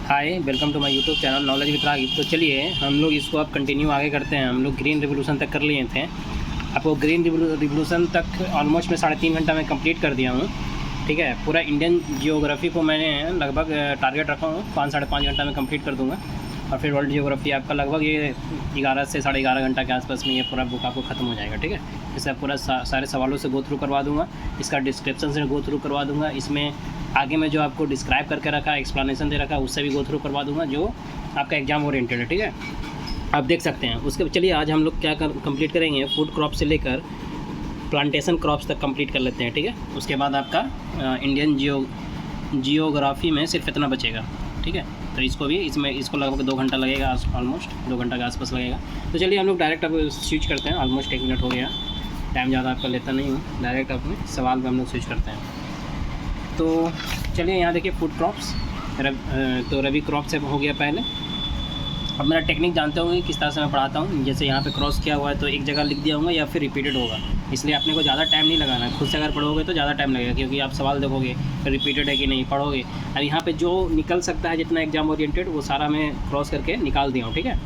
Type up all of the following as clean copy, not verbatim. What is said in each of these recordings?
Hi, welcome to my YouTube channel knowledge with Ragib. तो चलिए हम लोग इसको अब कंटिन्यू आगे करते हैं। हम लोग ग्रीन रिवोल्यूशन तक कर लिए थे। आपको ग्रीन रिवोल्यूशन तक ऑलमोस्ट मैं 3.5 घंटा में कंप्लीट कर दिया हूँ। ठीक है, पूरा इंडियन जियोग्राफी को मैंने लगभग टारगेट रखा हूँ 5-5.5 घंटा में कंप्लीट कर दूँगा। और फिर वर्ल्ड जियोग्राफी आपका लगभग ये 11 से 11.5 घंटा के आसपास में ये पूरा बुक आपको ख़त्म हो जाएगा। ठीक है, इसे पूरा सारे सवालों से गो थ्रू करवा दूँगा, इसका डिस्क्रिप्शन से गो थ्रू करवा दूँगा, इसमें आगे में जो आपको डिस्क्राइब करके रखा है, एक्सप्लेनेशन दे रखा है, उससे भी गो थ्रू करवा दूँगा जो आपका एग्जाम ओरिएंटेड है। ठीक है, आप देख सकते हैं। उसके चलिए आज हम लोग क्या कंप्लीट करेंगे, फूड क्रॉप से लेकर प्लांटेशन क्रॉप्स तक कंप्लीट कर लेते हैं। ठीक है, उसके बाद आपका इंडियन जियोग्राफी में सिर्फ इतना बचेगा। ठीक है, तो इसको भी इसको लगभग 2 घंटा लगेगा, ऑलमोस्ट 2 घंटा के आसपास लगेगा। तो चलिए हम लोग डायरेक्ट अब स्विच करते हैं। ऑलमोस्ट 1 मिनट हो गया, टाइम ज़्यादा आपका लेता नहीं हूँ। डायरेक्ट अपने सवाल पर हम लोग स्विच करते हैं। तो चलिए यहाँ देखिए फूड क्रॉप्स, तो रबी क्रॉप से हो गया पहले। अब मेरा टेक्निक जानते होंगे किस तरह से मैं पढ़ाता हूँ। जैसे यहाँ पे क्रॉस किया हुआ है तो एक जगह लिख दिया होगा या फिर रिपीटेड होगा, इसलिए अपने को ज़्यादा टाइम नहीं लगाना है। खुद से अगर पढ़ोगे तो ज़्यादा टाइम लगेगा, क्योंकि आप सवाल देखोगे रिपीटेड है कि नहीं पढ़ोगे। और यहाँ पे जो निकल सकता है जितना एग्जाम ओरिएंटेड वो सारा मैं क्रॉस करके निकाल दिया हूँ। ठीक है,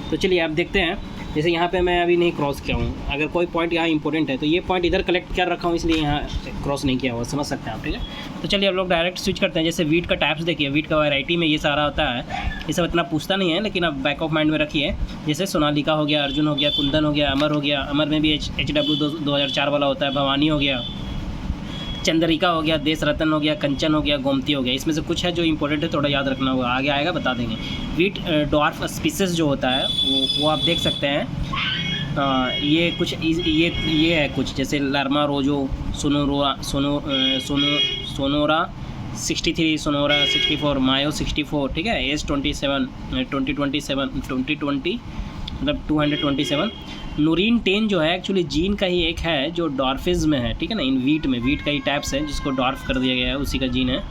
तो चलिए आप देखते हैं। जैसे यहाँ पे मैं अभी नहीं क्रॉस किया हूँ, अगर कोई पॉइंट यहाँ इंपॉर्टेंट है तो ये पॉइंट इधर कलेक्ट कर रखा हूँ, इसलिए यहाँ क्रॉस नहीं किया हुआ, समझ सकते हैं आप। ठीक है, तो चलिए हम लोग डायरेक्ट स्विच करते हैं। जैसे वीट का टाइप्स देखिए, वीट का वैरायटी में ये सारा होता है। ये सब इतना पूछता नहीं है, लेकिन आप बैक ऑफ माइंड में रखिए। जैसे सोनालिका हो गया, अर्जुन हो गया, कुंदन हो गया, अमर हो गया। अमर में भी HW 2004 वाला होता है। भवानी हो गया, चंद्रिका हो गया, देश रत्न हो गया, कंचन हो गया, गोमती हो गया। इसमें से कुछ है जो इंपॉर्टेंट है, थोड़ा याद रखना होगा, आगे आएगा बता देंगे। वीट डॉर्फ स्पीसीज जो होता है वो आप देख सकते हैं। ये कुछ ये है कुछ, जैसे लर्मा रोजो, सोनोरा 63, सोनोरा 64, मायो 64। ठीक है, एस 27 2020 मतलब 227। नूरीन 10 जो है एक्चुअली जीन का ही एक है जो डॉर्फिज में है। ठीक है ना, इन वीट का ही टाइप्स है जिसको डॉर्फ कर दिया गया है, उसी का जीन है।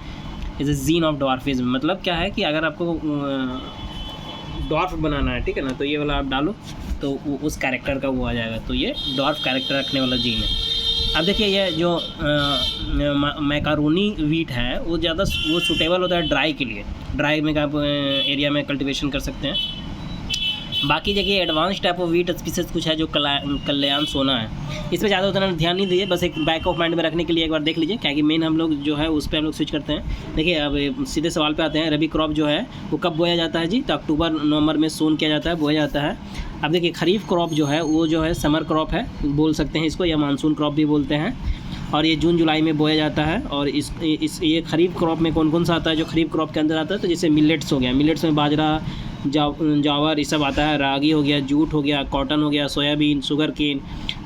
इज ए जीन ऑफ डॉर्फिज्म, मतलब क्या है कि अगर आपको डॉर्फ बनाना है, ठीक है ना, तो ये वाला आप डालो तो उस कैरेक्टर का वो आ जाएगा। तो ये डॉर्फ कैरेक्टर रखने वाला जीन है। अब देखिए ये जो मैकारोनी वीट है वो ज़्यादा वो सूटेबल होता है ड्राई के लिए। ड्राई में आप एरिया में कल्टीवेशन कर सकते हैं। बाकी जगह advance type of wheat species कुछ है जो कल्याण सोना है, इस पर ज़्यादा उतना ध्यान नहीं दीजिए, बस एक बैक ऑफ माइंड में रखने के लिए एक बार देख लीजिए, क्योंकि मेन हम लोग जो है उस पर हम लोग स्विच करते हैं। देखिए अब सीधे सवाल पे आते हैं। रबी क्रॉप जो है वो कब बोया जाता है जी? तो अक्टूबर नवंबर में सोन किया जाता है, बोया जाता है। अब देखिए खरीफ क्रॉप जो है वो जो है समर क्रॉप है, बोल सकते हैं इसको, या मानसून क्रॉप भी बोलते हैं। और ये जून जुलाई में बोया जाता है। और ये खरीफ क्रॉप में कौन कौन सा आता है जो खरीफ क्रॉप के अंदर आता है? तो जैसे मिलेट्स हो गया, मिलेट्स में बाजरा, जावर ये सब आता है। रागी हो गया, जूट हो गया, कॉटन हो गया, सोयाबीन, शुगर केन,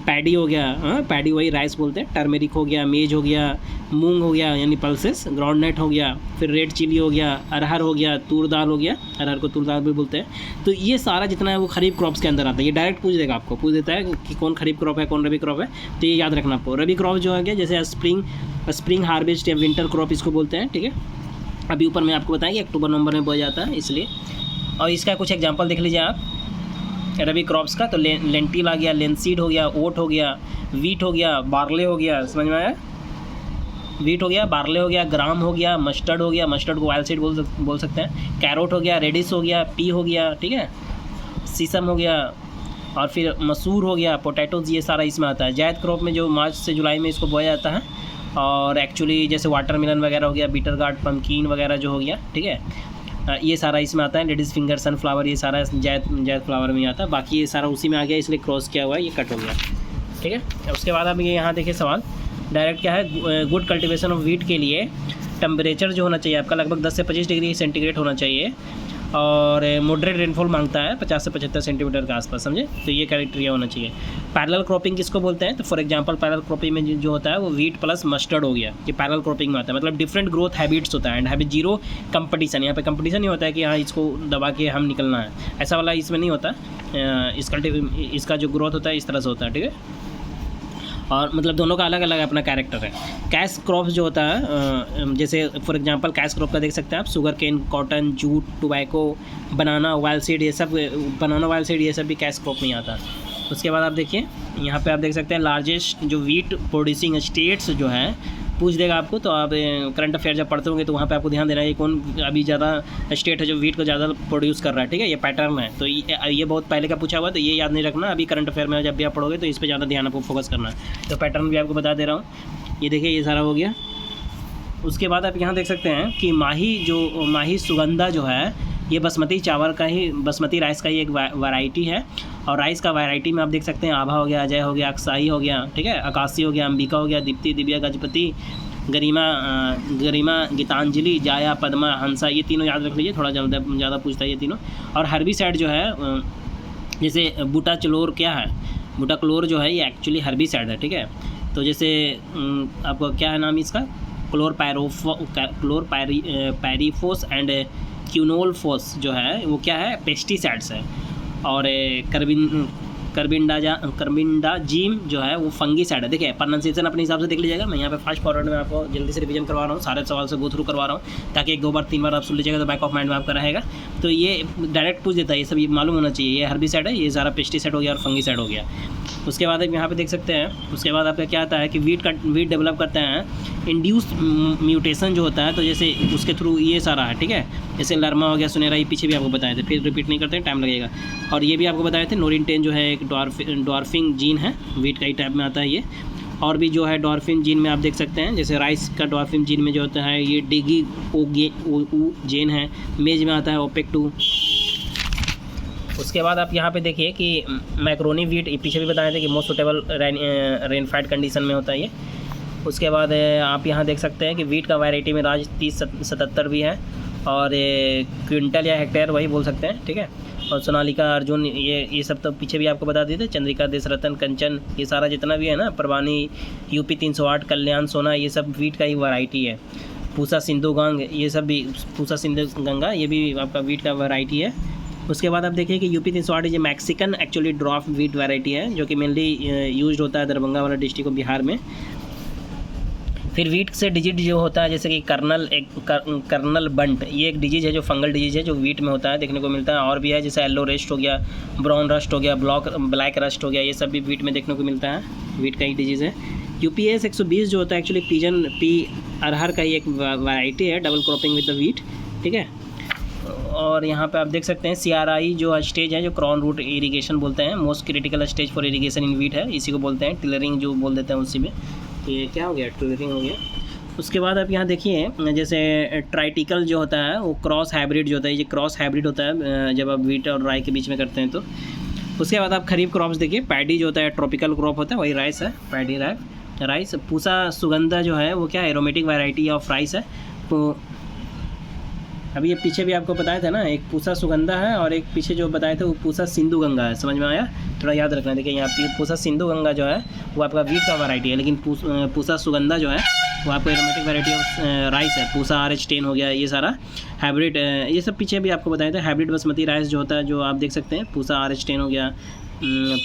पैडी हो गया, पैडी वही राइस बोलते हैं, टर्मेरिक हो गया, मेज हो गया, मूंग हो गया यानी पल्सेस, ग्राउंडनट हो गया, फिर रेड चिली हो गया, अरहर हो गया, तूर दाल हो गया, अरहर को तूर दाल भी बोलते हैं। तो ये सारा जितना है वो खरीफ क्रॉप्स के अंदर आता है। ये डायरेक्ट पूछ देगा, आपको पूछ देता है कि कौन खरीफ क्रॉप है कौन रबी क्रॉप है, तो ये याद रखना आपको। रबी क्रॉप जो है क्या, जैसे स्प्रिंग हार्वेस्ट या विंटर क्रॉप इसको बोलते हैं। ठीक है, अभी ऊपर में आपको बताएं कि अक्टूबर नवंबर में बोया जाता है, इसलिए। और इसका कुछ एग्जांपल देख लीजिए आप रबी क्रॉप्स का। तो लेंटिल आ गया, लेंसीड हो गया, ओट हो गया, वीट हो गया, बार्ले हो गया, समझ में आया? वीट हो गया, बार्ले हो गया, ग्राम हो गया, मस्टर्ड हो गया, मस्टर्ड को ऑयल सीड बोल सकते हैं, कैरोट हो गया, रेडिस हो गया, पी हो गया, ठीक है, सीसम हो गया, और फिर मसूर हो गया, पोटैटोज, ये सारा इसमें आता है। जायद क्रॉप में जो मार्च से जुलाई में इसको बोया जाता है। और एक्चुअली जैसे वाटरमेलन वगैरह हो गया, बीटर गार्ड, पम्पकिन वगैरह जो हो गया, ठीक है, ये सारा इसमें आता है। लेडीज़ फिंगर, सनफ्लावर, ये सारा जायद फ्लावर में आता है। बाकी ये सारा उसी में आ गया, इसलिए क्रॉस किया हुआ है, ये कट हो गया। ठीक है, उसके बाद अब ये यहाँ देखिए सवाल डायरेक्ट क्या है, गुड कल्टीवेशन ऑफ वीट के लिए टेम्परेचर जो होना चाहिए आपका लगभग 10 से 25 डिग्री सेंटीग्रेड होना चाहिए। और मॉडरेट रेनफॉल मांगता है 50 से 75 सेंटीमीटर के आसपास, समझे? तो ये क्राइटेरिया होना चाहिए। पैरेलल क्रॉपिंग किसको बोलते हैं? तो फॉर एग्जांपल पैरेलल क्रॉपिंग में जो होता है वो वीट प्लस मस्टर्ड हो गया, ये पैरेलल क्रॉपिंग में आता है। मतलब डिफरेंट ग्रोथ हैबिट्स होता है एंड हैव जीरो कंपटीशन। यहाँ पे कंपटीशन नहीं होता है कि हाँ इसको दबा के हम निकलना है, ऐसा वाला इसमें नहीं होता। इसका जो ग्रोथ होता है इस तरह से होता है। ठीक है, और मतलब दोनों का अलग अलग अपना कैरेक्टर है। कैश क्रॉप जो होता है, जैसे फॉर एग्जांपल कैश क्रॉप का देख सकते हैं आप, sugar cane, cotton, jute, tobacco, banana, oil seed, ये सब बनाना ऑयल सीड ये सब भी कैश क्रॉप में आता है। उसके बाद आप देखिए यहाँ पे आप देख सकते हैं लार्जेस्ट जो वीट प्रोड्यूसिंग स्टेट्स जो है पूछ देगा आपको। तो आप करंट अफेयर जब पढ़ते होंगे तो वहाँ पे आपको ध्यान देना है कौन अभी ज़्यादा स्टेट है जो वीट को ज़्यादा प्रोड्यूस कर रहा है, ठीक है। ये पैटर्न है, तो ये बहुत पहले का पूछा हुआ है, तो ये याद नहीं रखना। अभी करंट अफेयर में जब भी आप पढ़ोगे तो इस पर ज़्यादा ध्यान आपको फोकस करना है। तो पैटर्न भी आपको बता दे रहा हूँ। ये देखिए, ये सारा हो गया। उसके बाद आप यहाँ देख सकते हैं कि माही सुगंधा जो है, ये बासमती चावल का ही, बासमती राइस का ही एक वैरायटी है। और राइस का वैरायटी में आप देख सकते हैं आभा हो गया, अजय हो गया, अक्साई हो गया, ठीक है, आकाशी हो गया, अंबिका हो गया, दीप्ति, दिव्या, गजपति, गरिमा, गीतांजलि, जाया, पद्मा, हंसा, ये तीनों याद रख लीजिए, थोड़ा ज़्यादा पूछता है ये तीनों। और हर्बिसाइड जो है, जैसे बुटाक्लोर क्या है, बुटाक्लोर जो है ये एक्चुअली हर्बिसाइड है, ठीक है। तो जैसे आपको क्या है नाम इसका, क्लोरपैरिफोस एंड क्यूनोलफोस जो है वो क्या है, पेस्टिसाइड्स है। और कार्बिंडाजीम जो है वो फंगीसाइड है। देखिए प्रोनाउंसिएशन अपने हिसाब से देख लीजिएगा, मैं यहाँ पे फास्ट फॉरवर्ड में आपको जल्दी से रिवीजन करवा रहा हूँ, सारे सवाल से गो थ्रू करवा रहा हूँ, ताकि 1-2 बार 3 बार आप सुन लीजिएगा तो बैक ऑफ माइंड में आपका रहेगा। तो ये डायरेक्ट पूछ देता है, ये सब ये मालूम होना चाहिए, ये हर्बिसाइड है, ये सारा पेस्टिसाइड हो गया और फंगीसाइड हो गया। उसके बाद आप यहाँ पे देख सकते हैं, उसके बाद आपका क्या आता है कि वीट डेवलप करते हैं इंड्यूस्ड म्यूटेशन जो होता है, तो जैसे उसके थ्रू ये सारा है, ठीक है। जैसे लर्मा हो गया, सुनेरा, ये पीछे भी आपको बताए थे, फिर रिपीट नहीं करते हैं, टाइम लगेगा। और ये भी आपको बताए थे, नोरिन-10 जो है एक डॉर्फिंग जीन है, वीट का ही टाइप में आता है ये। और भी जो है डॉर्फिन जीन में आप देख सकते हैं, जैसे राइस का डॉर्फिन जीन में जो होता है ये डिगी जीन है, मेज में आता है ओपेक2। उसके बाद आप यहाँ पे देखिए कि मैक्रोनी वीट, पीछे भी बताए थे कि मोस्ट सुटेबल रेनफाइड कंडीशन में होता है ये। उसके बाद आप यहाँ देख सकते हैं कि वीट का वैरायटी में राज 30-77 भी है, और क्विंटल या हेक्टेयर वही बोल सकते हैं, ठीक है। और सोनालिका, अर्जुन, ये सब तो पीछे भी आपको बता दिए थे, चंद्रिका, देशरतन, कंचन, ये सारा जितना भी है ना, परवानी, यूपी 308, कल्याण, सोना, ये सब वीट का ही वैरायटी है। पूसा, सिंधु गंग, ये सब भी, पूसा, सिंधु गंगा, ये भी आपका वीट का वैरायटी है। उसके बाद आप देखिए कि यूपी 308 ये Mexican actually dwarf wheat variety है, जो कि मेनली यूज्ड होता है दरभंगा वाला डिस्ट्रिक्ट को, बिहार में। फिर वीट से डिजीज जो होता है, जैसे कि कर्नल बंट, ये एक डिजीज है जो फंगल डिजीज है, जो वीट में होता है, देखने को मिलता है। और भी है, जैसे येलो रस्ट हो गया, ब्राउन रस्ट हो गया, ब्लैक रस्ट हो गया, ये सब भी वीट में देखने को मिलता है, वीट का ही डिजीज़ है। UPS 120 जो होता है एक्चुअली पिजन अरहर का ही एक वैरायटी है, double cropping with the wheat, ठीक है। और यहाँ पे आप देख सकते हैं CRI जो स्टेज है, जो क्रॉन रूट इरिगेशन बोलते हैं, most critical stage for irrigation in wheat है, इसी को बोलते हैं। टिलरिंग जो बोल देते हैं उसी में, तो ये क्या हो गया, टिलरिंग हो गया। उसके बाद आप यहाँ देखिए, जैसे ट्राइटिकल जो होता है वो क्रॉस हाइब्रिड जो होता है, ये क्रॉस हाइब्रिड होता है जब आप वीट और राई के बीच में करते हैं तो। उसके बाद आप खरीफ क्रॉप्स देखिए, पैडी जो होता है ट्रॉपिकल क्रॉप होता है, वही राइस है, पैडी राइस। पूसा सुगंधा जो है वो क्या है, एरोमेटिक वैरायटी ऑफ राइस है। तो अभी ये पीछे भी आपको बताया था ना, एक पूसा सुगंधा है और एक पीछे जो बताए थे वो पूसा सिंधु गंगा है, समझ में आया, थोड़ा याद रखना। देखिए यहाँ पे पूसा सिंधु गंगा जो है वो आपका वीट का वैरायटी है, लेकिन पूसा सुगंधा जो है वो आपको एरोमेटिक वैरायटी ऑफ राइस है। पूसा RH10 हो गया, ये सारा हाइब्रिड, ये सब पीछे भी आपको बताए थे। हाइब्रिड बासमती राइस जो होता है, जो आप देख सकते हैं, पूसा RH10 हो गया,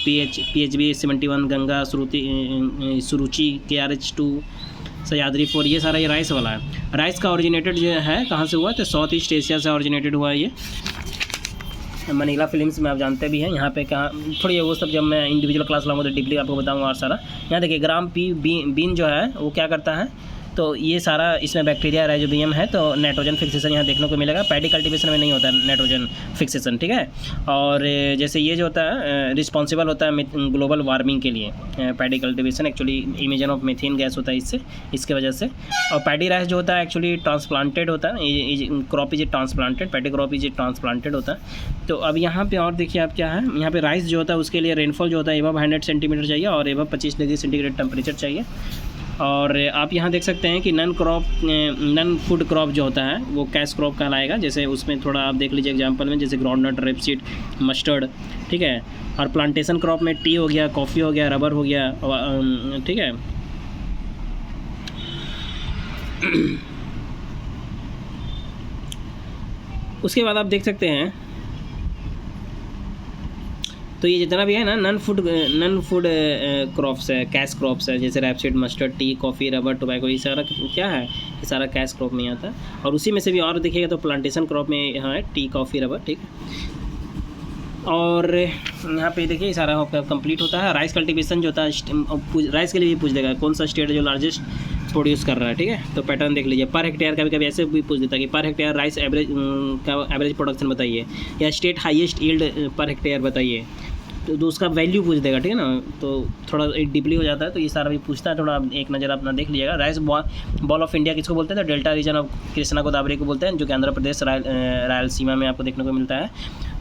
PHB 71, गंगा सुरुचि KRH2, सयाद्री 4, ये सारा ये राइस वाला है। राइस का ओरिजिनेटेड जो है कहाँ से हुआ, तो साउथ ईस्ट एशिया से ओरिजिनेटेड हुआ है ये। मनीला फिल्म्स में आप जानते भी हैं, यहाँ पे कहाँ थोड़ी वो सब जब मैं इंडिविजुअल क्लास लाऊंगा तो डीपली आपको बताऊंगा और सारा। यहाँ देखिए ग्राम बीन जो है वो क्या करता है, तो ये सारा इसमें बैक्टीरिया राइजोबियम है, तो नाइट्रोजन फिक्सेशन यहाँ देखने को मिलेगा। पैडी कल्टीवेशन में नहीं होता है नाइट्रोजन फिक्सेशन, ठीक है। और जैसे ये जो होता है रिस्पॉन्सिबल होता है ग्लोबल वार्मिंग के लिए, paddy cultivation actually emission of methane gas होता है इसके वजह से। और पैडी राइस जो होता है एक्चुअली ट्रांसप्लांटेड होता है, crop is transplanted, paddy crop is transplanted होता है। तो अब यहाँ पे और देखिए आप क्या है, यहाँ पे राइस जो होता है उसके लिए रेनफॉल जो होता है एबव 100 सेंटीमीटर चाहिए और एबव 25 डिग्री सेंटीग्रेड टेम्परेचर चाहिए। और आप यहाँ देख सकते हैं कि नन फूड क्रॉप जो होता है वो कैश क्रॉप कहलाएगा। जैसे उसमें थोड़ा आप देख लीजिए एग्जांपल में, जैसे ग्राउंडनट, रेपसीड, मस्टर्ड, ठीक है। और प्लांटेशन क्रॉप में टी हो गया, कॉफ़ी हो गया, रबर हो गया, ठीक है। उसके बाद आप देख सकते हैं तो ये जितना भी है ना नन फूड क्रॉप्स है, कैश क्रॉप्स है, जैसे rapeseed, mustard, T, coffee, rubber, tobacco, ये सारा क्या है, ये सारा कैश क्रॉप में आता है। और उसी में से भी और देखिएगा तो प्लांटेशन क्रॉप में यहाँ है टी, कॉफ़ी, रबर, ठीक है। और यहाँ पे देखिए ये सारा कंप्लीट होता है। राइस कल्टीवेशन जो होता है, राइस के लिए भी पूछ देगा कौन सा स्टेट है जो लार्जेस्ट प्रोड्यूस कर रहा है, ठीक है। तो पैटर्न देख लीजिए। पर हेक्टेयर कभी कभी ऐसे भी पूछ देता है कि पर हेक्टेयर राइस एवरेज का एवरेज प्रोडक्शन बताइए, या state highest yield per hectare बताइए, तो उसका वैल्यू पूछ देगा, ठीक है ना। तो थोड़ा डीपली हो जाता है, तो ये सारा भी पूछता है। थोड़ा एक नज़र अपना देख लीजिएगा। राइस बॉल ऑफ इंडिया किसको बोलते हैं? तो delta region of Krishna Godavari को बोलते हैं, जो कि आंध्र प्रदेश रायलसीमा में आपको देखने को मिलता है।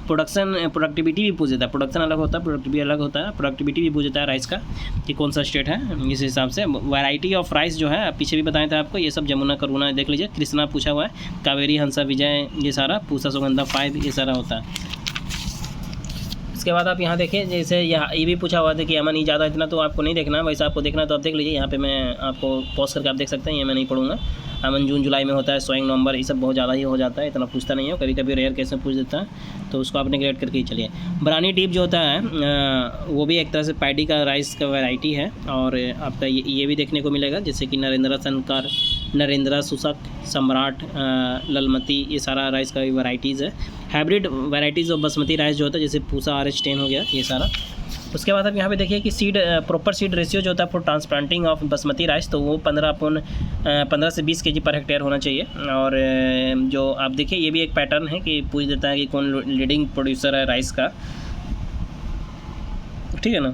प्रोडक्टिविटी भी पूछ देता है। प्रोडक्शन अलग होता है, प्रोडक्टिविटी अलग होता है। प्रोडक्टिविटी भी पूछ देता है राइस का कि कौन सा स्टेट है, इस हिसाब से। वैरायटी ऑफ राइस जो है पीछे भी बताया था आपको, ये सब जमुना करुणा देख लीजिए। कृष्णा पूछा हुआ है, कावेरी, हंसा, विजय, ये सारा, पूसा, सुगंधा, 5, ये सारा होता है। इसके बाद आप यहाँ देखिए, जैसे यहाँ ये भी पूछा हुआ था कि अमन ही ज़्यादा, इतना तो आपको नहीं देखना, वैसा आपको देखना तो आप देख लीजिए। यहाँ पे मैं आपको पॉज करके आप देख सकते हैं, ये मैं नहीं पढ़ूंगा। अमन जून जुलाई में होता है, सोइंग नवंबर, ये सब बहुत ज़्यादा ही हो जाता है, इतना पूछता नहीं है। कभी कभी रेयर केस में पूछ देता है, तो उसको आपने ग्रेड करके ही चलिए। बरानी डीप जो होता है वो भी एक तरह से पैडी का राइस का वैरायटी है, और आपका ये भी देखने को मिलेगा, जैसे कि नरेंद्र संकर, नरेंद्र सुसक, सम्राट, ललमती, ये सारा राइस का वैराइटीज़ है। Hybrid varieties of basmati rice जो होता है, जैसे पूसा RH10 हो गया, ये सारा। उसके बाद आप यहाँ पे देखिए कि सीड प्रॉपर सीड रेशियो जो होता है for transplanting of basmati rice, तो वो 15 से 20 kg पर हेक्टेयर होना चाहिए। और जो आप देखिए, ये भी एक पैटर्न है कि पूछ देता है कि कौन लीडिंग प्रोड्यूसर है राइस का, ठीक है ना।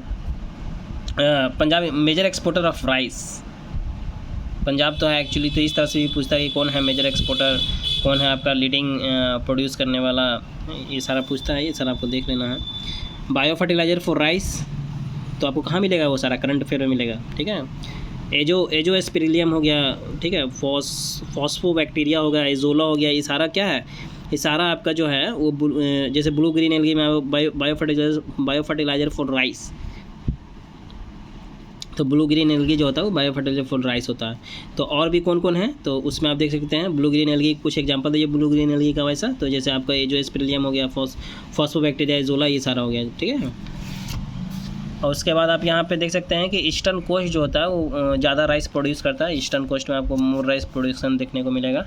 Punjab major exporter of rice, Punjab तो है एक्चुअली, तो इस तरह से भी पूछता है कि कौन है मेजर एक्सपोर्टर, कौन है आपका लीडिंग प्रोड्यूस करने वाला, ये सारा पूछता है। ये सारा आपको देख लेना है। बायो फर्टिलाइज़र फॉर राइस, तो आपको कहाँ मिलेगा? वो सारा करंट अफेयर में मिलेगा, ठीक है। एजो एस्पिरिलियम हो गया, ठीक है। फॉस्फोबैक्टीरिया हो गया, एजोला हो गया, ये सारा क्या है? ये सारा आपका जो है वो जैसे ब्लू ग्रीन एल्गी में बायो फर्टिलाइज़र फॉर राइस, तो ब्लू ग्रीन एल्गी जो होता है वो बायो फर्टिलाइजर फॉर राइस होता है। तो और भी कौन कौन है, तो उसमें आप देख सकते हैं ब्लू ग्रीन एल्गी, कुछ एग्जांपल दीजिए ब्लू ग्रीन एल्गी का वैसा। तो जैसे आपका ये जो एस्पिरिलियम हो गया, फॉस्फोबैक्टीरिया, एजोला, ये सारा हो गया, ठीक है। और उसके बाद आप यहाँ पे देख सकते हैं कि ईस्टर्न कोस्ट जो होता है वो ज़्यादा राइस प्रोड्यूस करता है। ईस्टर्न कोस्ट में आपको मोर राइस प्रोडक्शन देखने को मिलेगा।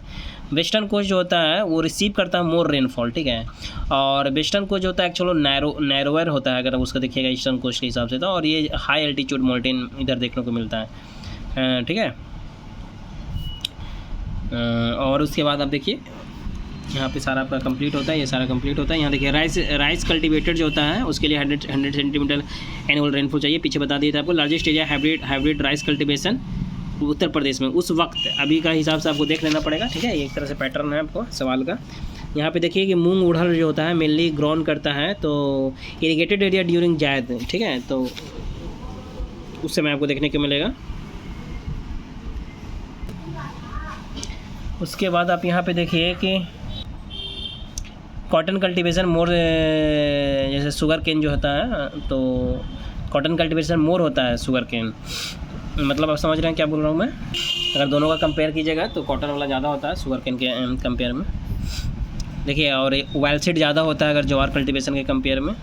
वेस्टर्न कोस्ट जो होता है वो रिसीव करता है मोर रेनफॉल, ठीक है। और वेस्टर्न कोस्ट जो होता है एक्चुअली नैरोवर होता है, अगर उसका देखिएगा ईस्टर्न कोस्ट के हिसाब से, तो और ये हाई एल्टीट्यूड मॉल्टेन इधर देखने को मिलता है, ठीक है। और उसके बाद आप देखिए यहाँ पे सारा आपका कंप्लीट होता है, ये सारा कंप्लीट होता है। यहाँ देखिए राइस कल्टीवेटेड जो होता है उसके लिए 100 सेंटीमीटर एनुअल रेनफॉल चाहिए। पीछे बता दिया था आपको। Largest area hybrid rice cultivation Uttar Pradesh में उस वक्त, अभी का हिसाब से आपको देख लेना पड़ेगा, ठीक है। एक तरह से पैटर्न है आपको सवाल का। यहाँ पे देखिए कि मूंग उड़हर जो होता है मेनली ग्रोन करता है, तो इरीगेटेड एरिया ड्यूरिंग जायद, ठीक है, तो उस समय आपको देखने को मिलेगा। उसके बाद आप यहाँ पे देखिए कि कॉटन कल्टीवेशन मोर, जैसे शुगर केन जो होता है, तो कॉटन कल्टीवेशन मोर होता है शुगर केन, मतलब आप समझ रहे हैं क्या बोल रहा हूँ मैं। अगर दोनों का कंपेयर कीजिएगा तो कॉटन वाला ज़्यादा होता है शुगर केन के कंपेयर में, देखिए। और ऑयल सीड ज़्यादा होता है अगर ज्वार कल्टीवेशन के कंपेयर में।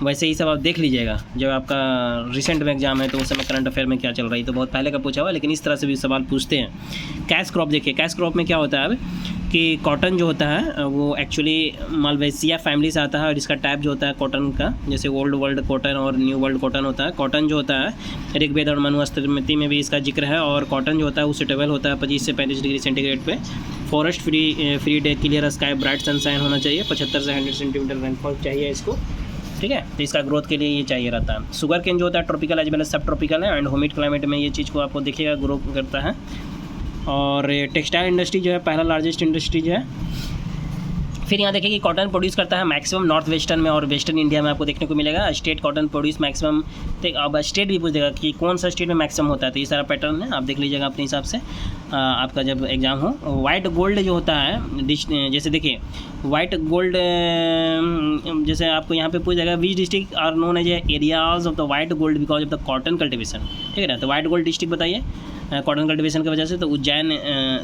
वैसे ही सब आप देख लीजिएगा, जब आपका रिसेंट में एग्जाम है तो उस समय करंट अफेयर में क्या चल रहा है, तो बहुत पहले का पूछा हुआ, लेकिन इस तरह से भी सवाल पूछते हैं। कैश क्रॉप देखिए, कैश क्रॉप में क्या होता है अब कि कॉटन जो होता है वो एक्चुअली मालवेसिया फैमिली से आता है, और इसका टाइप जो होता है कॉटन का, जैसे ओल्ड वर्ल्ड कॉटन और न्यू वर्ल्ड कॉटन होता है। कॉटन जो होता है ऋग्वेद और मनुस्मृति में भी इसका जिक्र है, और कॉटन जो होता है वो सुटेबल होता है 25 से 35 डिग्री सेंटीग्रेड पे। Forest free day, clear sky, bright sunshine होना चाहिए। 75 से 100 सेंटीमीटर रेनफॉल चाहिए इसको, ठीक है। तो इसका ग्रोथ के लिए ये चाहिए रहता है। शुगर केन जो होता है ट्रॉपिकल एज वेल एज सब ट्रॉपिकल है, एंड ह्यूमिड क्लाइमेट में ये चीज़ को आपको देखिएगा ग्रो करता है। और टेक्सटाइल इंडस्ट्री जो है पहला लार्जेस्ट इंडस्ट्री जो है। फिर यहाँ देखिए कि कॉटन प्रोड्यूस करता है मैक्सिमम नॉर्थ वेस्टर्न में और वेस्टर्न इंडिया में आपको देखने को मिलेगा। स्टेट कॉटन प्रोड्यूस मैक्सिमम, अब स्टेट भी पूछ देगा कि कौन सा स्टेट में मैक्सिमम होता है, तो ये सारा पैटर्न है, आप देख लीजिएगा अपने हिसाब से आपका जब एग्जाम हो। वाइट गोल्ड जो होता है, जैसे देखिए वाइट गोल्ड, जैसे आपको यहाँ पे पूछ देगा which district are known as areas of the white gold because of the cotton cultivation, ठीक है ना। तो वाइट गोल्ड डिस्ट्रिक्ट बताइए कॉटन कल्टिवेशन की वजह से, तो उज्जैन,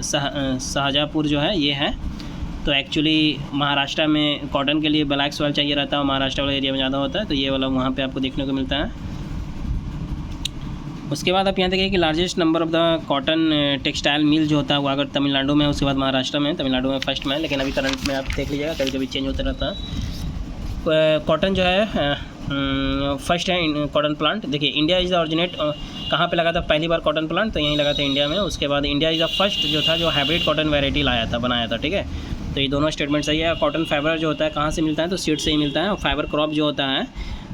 शाहजहाँपुर जो है ये है। तो एक्चुअली महाराष्ट्र में कॉटन के लिए ब्लैक सॉइल चाहिए रहता है, और महाराष्ट्र वाले एरिया में ज़्यादा होता है, तो ये वाला वहाँ पे आपको देखने को मिलता है। उसके बाद आप यहाँ देखिए कि largest number of the cotton textile mill जो होता है वो अगर तमिलनाडु में है, उसके बाद महाराष्ट्र में, तमिलनाडु में फर्स्ट में है, लेकिन अभी करंट में आप देख लीजिएगा कभी कभी चेंज होता रहता है। कॉटन जो है फर्स्ट है कॉटन प्लांट। देखिए इंडिया इज़ द ऑरिजिनेट कहाँ पे लगा था पहली बार कॉटन प्लांट? तो यहीं लगा था इंडिया में। उसके बाद इंडिया इज़ द फर्स्ट जो था जो हाइब्रिड कॉटन वैरायटी लाया था, बनाया था, ठीक है। तो ये दोनों स्टेटमेंट सही है। कॉटन फाइबर जो होता है कहाँ से मिलता है? तो सीड से ही मिलता है। और फाइबर क्रॉप जो होता है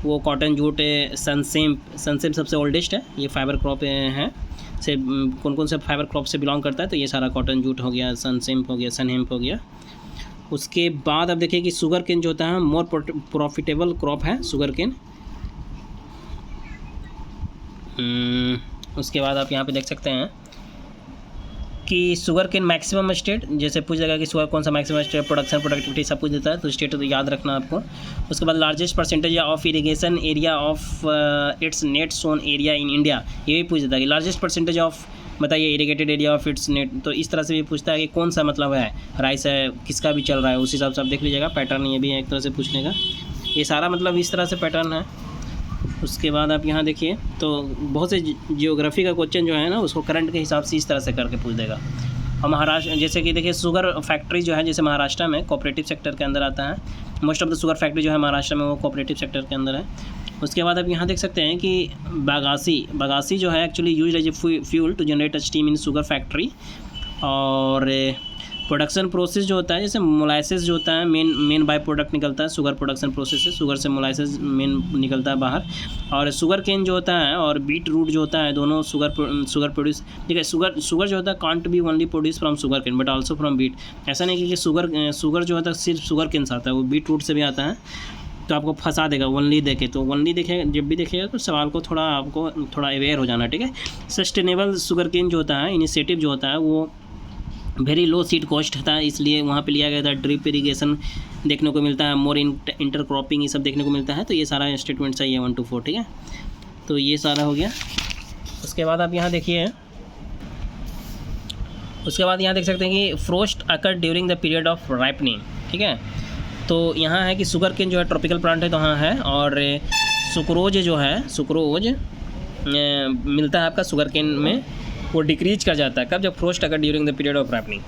वो कॉटन जूट, सनसिल्क सबसे ओल्डेस्ट है ये फाइबर क्रॉप है। से कौन कौन से फाइबर क्रॉप से बिलोंग करता है? तो ये सारा कॉटन जूट हो गया, सनसिल्क हो गया, सनहेम्प हो गया। उसके बाद अब देखिए कि शुगर केन जो होता है मोर प्रॉफिटेबल क्रॉप है शुगर केन। उसके बाद आप यहाँ पे देख सकते हैं कि शुगर केन मैक्सिमम स्टेट, जैसे पूछ जाएगा कि शुगर कौन सा मैक्सिमम स्टेट, प्रोडक्शन, प्रोडक्टिविटी सब कुछ देता है, तो स्टेट तो याद रखना आपको। उसके बाद largest percentage of irrigation area of its net sown area in India, ये भी पूछ देता है कि लार्जेस्ट परसेंटेज ऑफ बताइए irrigated area of its net. तो इस तरह से भी पूछता है कि कौन सा मतलब है, राइस है, किसका भी चल रहा है, उस हिसाब से आप देख लीजिएगा। पैटर्न ये भी है एक तरह से पूछने का, ये सारा मतलब इस तरह से पैटर्न है। उसके बाद आप यहाँ देखिए तो बहुत से जियोग्राफी का क्वेश्चन जो है ना उसको करंट के हिसाब से इस तरह से करके पूछ देगा। और महाराष्ट्र जैसे कि देखिए शुगर फैक्ट्री जो है जैसे महाराष्ट्र में कोऑपरेटिव सेक्टर के अंदर आता है। Most of the sugar factory जो है महाराष्ट्र में वो कोऑपरेटिव सेक्टर के अंदर है। उसके बाद आप यहाँ देख सकते हैं कि बगासी जो है actually use as a fuel to generate steam in sugar factory. और प्रोडक्शन प्रोसेस जो होता है जैसे मोलाइसिस जो होता है मेन बाई प्रोडक्ट निकलता है शुगर प्रोडक्शन प्रोसेस से, शुगर से मोलाइसिस मेन निकलता है बाहर। और शुगर केन जो होता है और बीट रूट जो होता है दोनों शुगर प्रोड्यूस, ठीक है। शुगर जो होता है can't be only produce from sugar cane but also from beet. ऐसा नहीं कि शुगर जो होता है सिर्फ शुगर केन से आता है, वो बीट रूट से भी आता है। तो आपको फंसा देगा ओनली देखे, तो ओनली देखेगा जब भी देखेगा तो सवाल को आपको थोड़ा अवेयर हो जाना, ठीक है। सस्टेनेबल शुगर केन जो होता है इनिशिएटिव जो होता है वो वेरी लो सीड कॉस्ट था, इसलिए वहाँ पे लिया गया था। ड्रिप इरिगेशन देखने को मिलता है, मोर इंटर क्रॉपिंग ये सब देखने को मिलता है। तो ये सारा स्टेटमेंट सही है 1 to 4, ठीक है। तो ये सारा हो गया। उसके बाद आप यहाँ देखिए, उसके बाद यहाँ देख सकते हैं कि frost occur during the period of ripening, ठीक है। तो यहाँ है कि शुगर केन जो है ट्रॉपिकल प्लांट है तो हाँ है। और सुक्रोज जो है सुक्रोज मिलता है आपका शुगर केन में, वो डिक्रीज कर जाता है कब? जब फ्रोस्ट अगर during the period of ripening.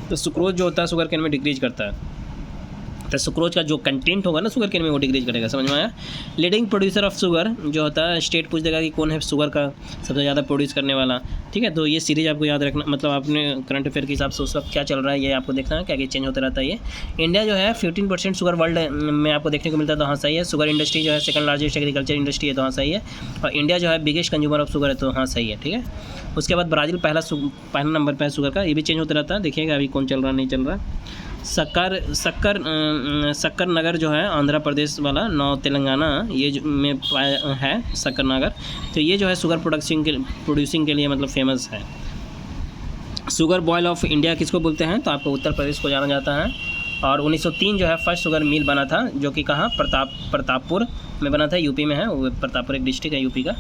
तो सुक्रोज जो होता है शुगर केन में डिक्रीज करता है। तो सुक्रोज का जो कंटेंट होगा ना शुगर केन में वो डिक्रीज करेगा, समझ में आया। लीडिंग प्रोड्यूसर ऑफ शुगर जो होता है स्टेट पूछ देगा कि कौन है शुगर का सबसे ज़्यादा प्रोड्यूस करने वाला, ठीक है। तो ये सीरीज आपको याद रखना, मतलब आपने करंट अफेयर के हिसाब से उस वक्त क्या चल रहा है ये आपको देखना है, क्या चेंज होता रहता है ये। इंडिया जो है 15% शुगर वर्ल्ड में आपको देखने को मिलता है, तो हाँ सही है। शुगर इंडस्ट्री जो है सेकंड लार्जेस्ट एग्रीकल्चर इंडस्ट्री है, तो हाँ सही है। और इंडिया जो है बिगेस्ट कंज्यूमर ऑफ शुगर है, तो हाँ सही है, ठीक है। उसके बाद ब्राज़ील पहला नंबर पर है शुगर का, ये भी चेंज होता रहता है। देखिएगा अभी कौन चल रहा नहीं चल रहा। शक्कर नगर जो है आंध्र प्रदेश वाला, नौ तेलंगाना ये में है शक्कर नगर। तो ये जो है शुगर प्रोड्यूसिंग के लिए मतलब फेमस है। शुगर बॉयल ऑफ इंडिया किसको बोलते हैं? तो आपको उत्तर प्रदेश को जाना जाता है। और 1903 जो है फर्स्ट शुगर मिल बना था, जो कि कहाँ प्रतापपुर में बना था, यूपी में है। वो प्रतापपुर एक डिस्ट्रिक्ट है यूपी का।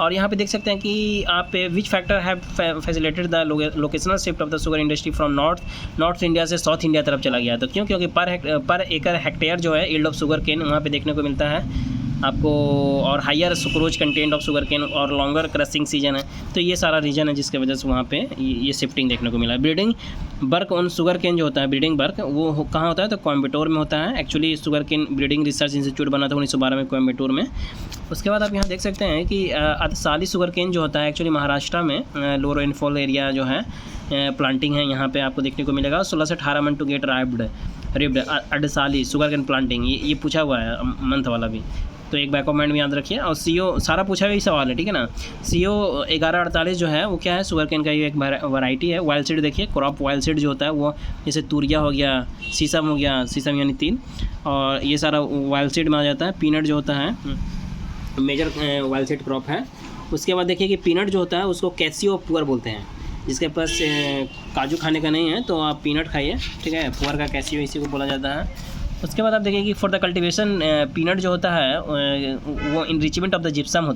और यहाँ पे देख सकते हैं कि आप which factor have facilitated the locational shift of the sugar industry from north India से साउथ इंडिया तरफ चला गया। तो क्योंकि पर एकड़ हेक्टेयर जो है यील्ड ऑफ शुगर केन वहाँ पे देखने को मिलता है आपको, और higher sucrose content of sugar cane और लॉन्गर क्रशिंग सीजन है। तो ये सारा रीजन है जिसके वजह से वहाँ पे ये शिफ्टिंग देखने को मिला। Breeding work on sugar cane जो होता है, ब्रीडिंग वर्क वो कहाँ होता है? तो कोयम्बटूर में होता है। Actually sugar cane breeding research institute बना था 1912 में कोयम्बटूर में। उसके बाद आप यहाँ देख सकते हैं कि अदसाली शुगर केन जो होता है एक्चुअली महाराष्ट्र में लो रेनफॉल एरिया जो है प्लांटिंग है, यहाँ पे आपको देखने को मिलेगा। 16 से 18 month to get ribbed adsali sugar cane planting, ये पूछा हुआ है मंथ वाला भी, तो एक बैक ऑफ माइंड में याद रखिए। और CO सारा पूछा हुआ ही सवाल है, ठीक है ना। CO 1148 जो है वो क्या है? शुगर केन का ये एक वैरायटी है। वाइल्ड सीड देखिए, क्रॉप वाइल्ड सीड जो होता है वो जैसे तुरिया हो गया, शीशम हो गया, शीशम यानी 3, और ये सारा वाइल्ड सीड में आ जाता है। पीनट जो होता है मेजर वाइल्ड सीड क्रॉप है। उसके बाद देखिए कि पीनट जो होता है उसको कैसियो पुअर बोलते हैं। जिसके पास काजू खाने का नहीं है तो आप पीनट खाइए, ठीक है। पुअर का कैसियो इसी को बोला जाता है। उसके बाद आप देखिए कि फॉर द कल्टीवेशन पीनट जो होता है वो इनरिचमेंट ऑफ द जिप्सम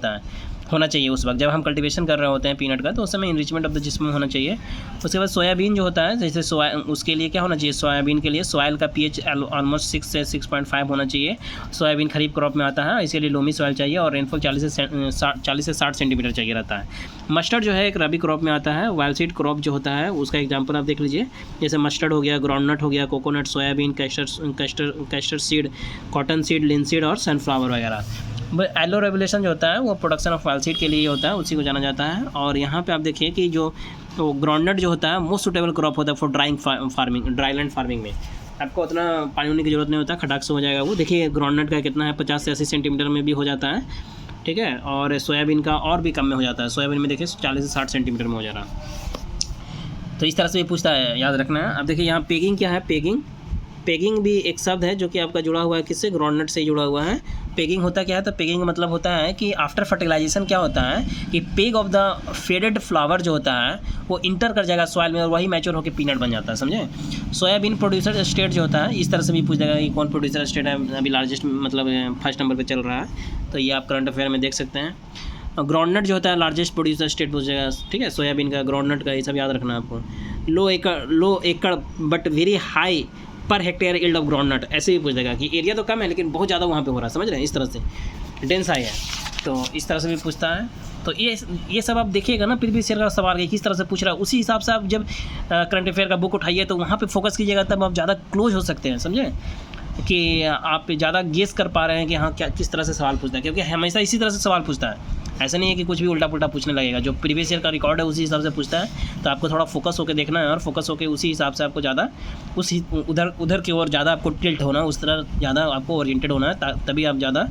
होना चाहिए उस वक्त जब हम कल्टीवेशन कर रहे होते हैं पीनट का, तो उस समय इनरिचमेंट ऑफ द जिप्सम होना चाहिए। उसके बाद सोयाबीन जो होता है जैसे उसके लिए क्या होना चाहिए? सोयाबीन के लिए सॉइल का pH ऑलमोस्ट 6 से 6.5 होना चाहिए। सोयाबीन खरीफ क्रॉप में आता है, इसके लिए लोमी सॉइल चाहिए और रेनफॉल 40 से 60 सेंटीमीटर चाहिए रहता है। मस्टर्ड जो है एक रबी क्रॉप में आता है। वाइल्ड सीड क्रॉप जो होता है उसका एग्जाम्पल आप देख लीजिए, जैसे मस्टर्ड हो गया, ग्राउंडनट हो गया, coconut, soybean, castor seed, cotton seed, linseed और सनफ्लावर वगैरह। एलो रेगुलेशन जो होता है वो प्रोडक्शन ऑफ ऑयल सीड के लिए होता है, उसी को जाना जाता है। और यहाँ पे आप देखिए कि जो ग्राउंडनट जो होता है मोस्ट सुटेबल क्रॉप होता है for drawing farming, dryland farming में आपको उतना पानी होने की ज़रूरत नहीं होता, खटाक से हो जाएगा वो। देखिए ग्राउंडनट का कितना है, 50 से 80 सेंटीमीटर में भी हो जाता है, ठीक है। और सोयाबीन का और भी कम में हो जाता है, सोयाबीन में देखिए 40 से 60 सेंटीमीटर में हो जा रहा। तो इस तरह से ये पूछता है, याद रखना है। अब देखिए यहाँ पेगिंग क्या है, पेगिंग भी एक शब्द है जो कि आपका जुड़ा हुआ है किससे, ग्राउंडनट से ही जुड़ा हुआ है। पेगिंग होता क्या है, तो पेगिंग मतलब होता है कि आफ्टर फर्टिलाइजेशन क्या होता है कि peg of the faded flower जो होता है वो इंटर कर जाएगा सॉइल में और वही मैच्योर होकर पीनट बन जाता है, समझे। सोयाबीन प्रोड्यूसर स्टेट जो होता है, इस तरह से भी पूछ जाएगा कि कौन प्रोड्यूसर स्टेट है अभी लार्जेस्ट, मतलब फर्स्ट नंबर पर चल रहा है, तो ये आप करंट अफेयर में देख सकते हैं। ग्राउंडनट जो होता है लार्जेस्ट प्रोड्यूसर स्टेट पूछ जाएगा, ठीक है, सोयाबीन का, ग्राउंडनट का, ये सब याद रखना आपको। लो एकड़ but very high per hectare yield of groundnut, ऐसे भी पूछ देगा कि एरिया तो कम है लेकिन बहुत ज़्यादा वहाँ पे हो रहा है, समझ रहे हैं, इस तरह से डेंस हाई है, तो इस तरह से भी पूछता है। तो ये सब आप देखिएगा ना, प्रीवियस ईयर का सवाल है किस तरह से पूछ रहा है, उसी हिसाब से आप जब करंट अफेयर का बुक उठाइए तो वहाँ पे फोकस कीजिएगा, तब आप ज़्यादा क्लोज हो सकते हैं, समझे, कि आप ज़्यादा गेस कर पा रहे हैं कि हाँ क्या किस तरह से सवाल पूछता है, क्योंकि हमेशा इसी तरह से सवाल पूछता है, ऐसा नहीं है कि कुछ भी उल्टा पुल्टा पूछने लगेगा। जो प्रीवियस ईयर का रिकॉर्ड है उसी हिसाब से पूछता है, तो आपको थोड़ा फोकस होकर देखना है और फोकस होकर उसी हिसाब से आपको ज़्यादा उधर की ओर ज़्यादा आपको टिल्ट होना, उस तरह ज़्यादा आपको ओरिएंटेड होना है, तभी आप ज़्यादा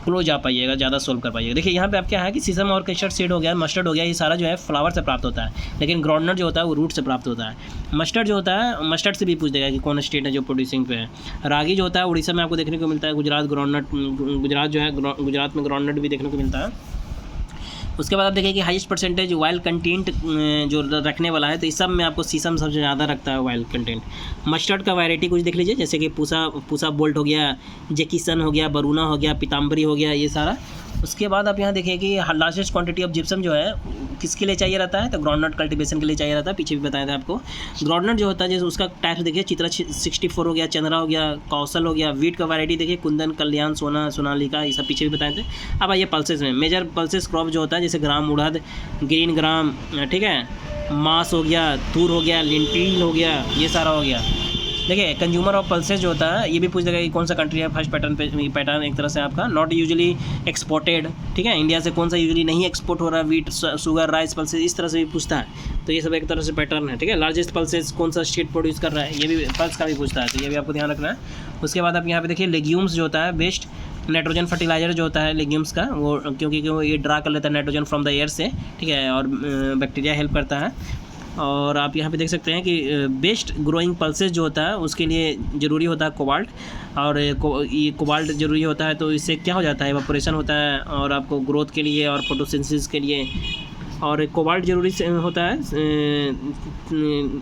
क्लोज आ पाइएगा, ज़्यादा सोल्व कर पाइएगा। देखिए यहाँ पे आप क्या है कि सीसम और कस्टर्ड सीड हो गया, मस्टर्ड हो गया, ये सारा जो है फ्लावर से प्राप्त होता है, लेकिन ग्राउंडनट जो होता है वो रूट से प्राप्त होता है। मस्टर्ड जो होता है, मस्टर्ड से भी पूछ देगा कि कौन स्टेट है जो प्रोड्यूसिंग पे है। रागी जो होता है उड़ीसा में आपको देखने को मिलता है, गुजरात जो है गुजरात में ग्राउंडनट भी देखने को मिलता है। उसके बाद आप देखिए कि हाईएस्ट परसेंटेज ऑयल कंटेंट जो रखने वाला है, तो इस सब में आपको सीसम सबसे ज़्यादा रखता है ऑयल कंटेंट। मस्टर्ड का वैरायटी कुछ देख लीजिए, जैसे कि पूसा बोल्ट हो गया, जेकिसन हो गया, बरूना हो गया, पीताम्बरी हो गया, ये सारा। उसके बाद आप यहाँ देखिए कि लार्जेस्ट क्वांटिटी ऑफ जिप्सम जो है किसके लिए चाहिए रहता है, तो ग्राउंडनट कल्टीवेशन के लिए चाहिए रहता है, पीछे भी बताया था आपको। ग्राउंडनट जो होता है जैसे उसका टाइप्स देखिए, चित्रा 64 हो गया, चंद्रा हो गया, कौशल हो गया। वीट का वैरायटी देखिए, कुंदन, कल्याण, सोनालिका, ये सब पीछे भी बताए थे। अब आइए पल्सेस में, मेजर पल्सेस क्रॉप जो होता है जैसे ग्राम उड़द, ग्रीन ग्राम, ठीक है, मास हो गया, तूर हो गया, लिंटील हो गया, ये सारा हो गया। देखिए कंज्यूमर ऑफ पल्सेस जो होता है ये भी पूछ देगा कि कौन सा कंट्री है फर्स्ट पैटर्न एक तरह से आपका नॉट यूजुअली एक्सपोर्टेड, ठीक है, इंडिया से कौन सा यूजुअली नहीं एक्सपोर्ट हो रहा है, वीट, शुगर, राइस, पल्सेस, इस तरह से भी पूछता है। तो ये सब एक तरह से पैटर्न है, ठीक है। लार्जेस्ट पल्सेस कौन सा स्टेट प्रोड्यूस कर रहा है, ये भी पल्स का भी पूछता है, तो ये भी आपको ध्यान रखना है। उसके बाद आप यहाँ पे देखिए लेग्यूम्स जो होता है, बेस्ट नाइट्रोजन फर्टिलाइजर जो होता है लेग्यूम्स का, वो क्योंकि ये ड्रा कर लेता है नाइट्रोजन फ्रॉम द एयर से, ठीक है, और बैक्टीरिया हेल्प करता है। और आप यहाँ पे देख सकते हैं कि बेस्ट ग्रोइंग पल्सेस जो होता है उसके लिए ज़रूरी होता है कोबाल्ट, और ये कोबाल्ट ज़रूरी होता है, तो इससे क्या हो जाता है, इवेपोरेशन होता है, और आपको ग्रोथ के लिए और फोटोसिंथेसिस के लिए, और कोबाल्ट ज़रूरी होता है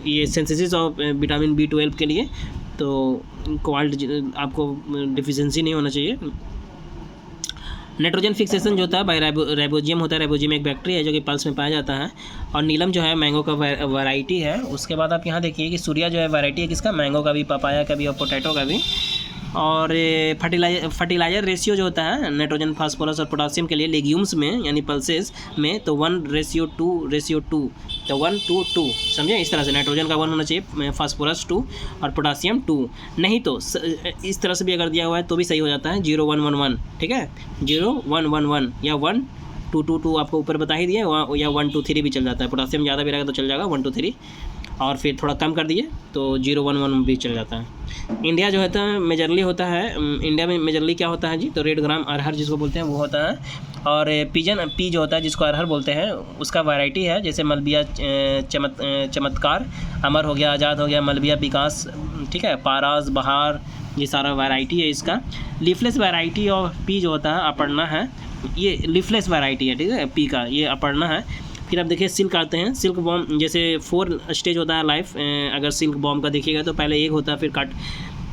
ये सिंथेसिस ऑफ विटामिन B12 के लिए, तो कोबाल्ट आपको डिफिशिएंसी नहीं होना चाहिए। नाइट्रोजन फिक्सेशन जो होता है बाय राइबोजियम होता है, राइबोजियम एक बैक्टीरिया है जो कि पल्स में पाया जाता है। और नीलम जो है मैंगो का वैरायटी है। उसके बाद आप यहाँ देखिए कि सूर्या जो है वैरायटी है किसका, मैंगो का भी, पपाया का भी और पोटैटो का भी। और फर्टिलाइजर रेशियो जो होता है नाइट्रोजन, फास्फोरस और पोटासियम के लिए लेग्यूम्स में यानी पल्सेस में, तो 1:2, तो 1:2, समझे, इस तरह से नाइट्रोजन का 1 होना चाहिए, फास्फोरस 2 और पोटासियम 2, नहीं तो इस तरह से भी अगर दिया हुआ है तो भी सही हो जाता है, 0:1:1, ठीक है, 0:1:1 या 1:2:2 आपको ऊपर बता ही दिए, या 1:2:3 भी चल जाता है। पोटासियम ज़्यादा भी रहेगा तो चल जाएगा 1:2:3, और फिर थोड़ा कम कर दिए तो 0:1:1 भी चल जाता है। इंडिया जो होता है मेजरली होता है, इंडिया में मेजरली क्या होता है जी, तो रेड ग्राम अरहर जिसको बोलते हैं वो होता है। और पिजन पी जो होता है जिसको अरहर बोलते हैं उसका वैरायटी है, जैसे मलबिया चमत्कार, अमर हो गया, आज़ाद हो गया, मलबिया विकास, ठीक है, पाराज, बहार, ये सारा वैरायटी है इसका। लीफलेस वैरायटी ऑफ पी जो होता है अपर्णा है, ये लीफलेस वैरायटी है, ठीक है, पी का, ये अपर्णा है। फिर आप देखिए सिल्क आते हैं, सिल्क बॉम जैसे 4 स्टेज होता है लाइफ, अगर सिल्क बॉम का देखिएगा तो पहले एक होता है, फिर